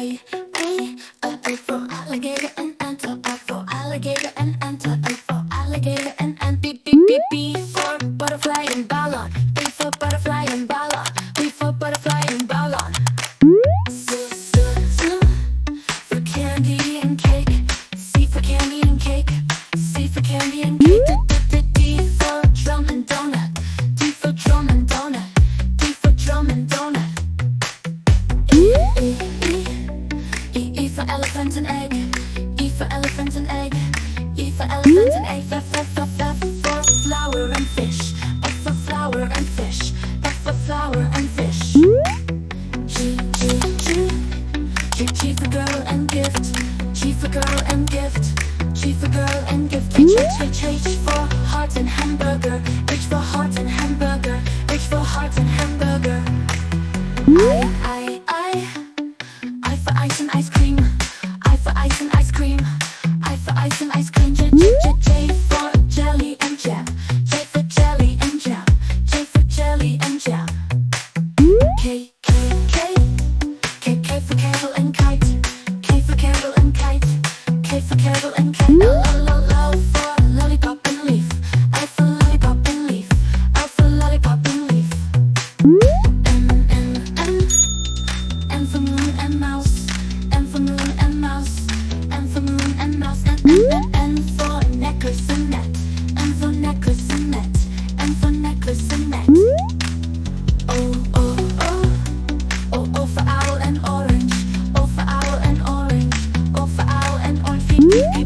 A for alligator and ant. A for alligator and ant. A for alligator and ant. B for butterfly and ballon. B for butterfly and ballon. B for butterfly and ballon. C for candy and cake. C for candy and cake. C for candy and cake. D for drum and donut. D for drum and donut. D for drum and donut. E for elephant and egg. E for elephant and egg. E for elephant and egg. F for flower and fish. F for flower and fish. F for flower and fish. G for girl and gift. G for girl and gift. G for girl and gift. H for heart and hamburger. H for heart and hamburger. H for heart and hamburger. I for ice and ice cream. I for ice and ice cream. I for ice and ice cream. J for jelly and jam. J for jelly and jam. J for jelly and jam. K for kettle and kite. K for kettle and kite. K for kettle and kite. L for lollipop and leaf. L for lollipop and leaf. L for lollipop and leaf. M for moon and mouse. M for moon and mouse. M for moon and mouse. N for necklace and net. N for necklace and net. N for necklace and net. O for owl and orange. O for owl and orange. O for owl and orange.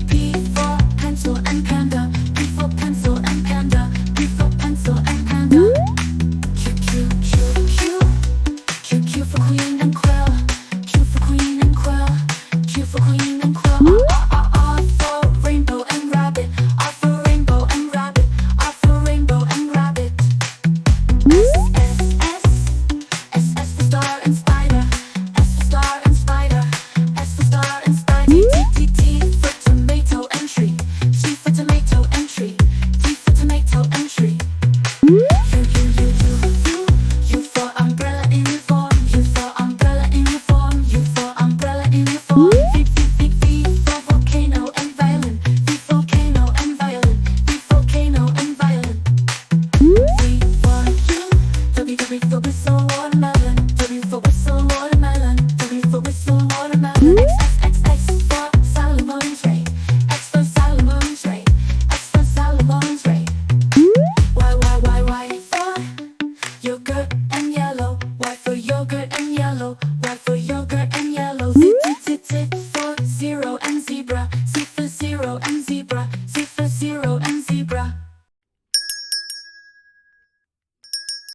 P for pencil and panda. P for pencil and panda. P for pencil and panda. Q for queen and quail. Q for queen and quail. Q for queen and quail. R for rainbow and rabbit. R for rainbow and rabbit. R for rainbow and rabbit. S for star and spider. S for star and spider. S for star and spider. T for tomato and tree. T for tomato and tree. T for tomato and tree. U for umbrella in uniform. U for umbrella in uniform. U for umbrella in uniform. V for volcano and violin. V for volcano and violin. V for volcano and violin. V for you. W for whistle watermelon. W for whistle watermelon. W for whistle watermelon. X for Solomon's ray. X for Solomon's ray. X for Solomon's ray. Y for yogurt and yellow. Y for yogurt and yellow. Y for yogurt and yellow. Z for zero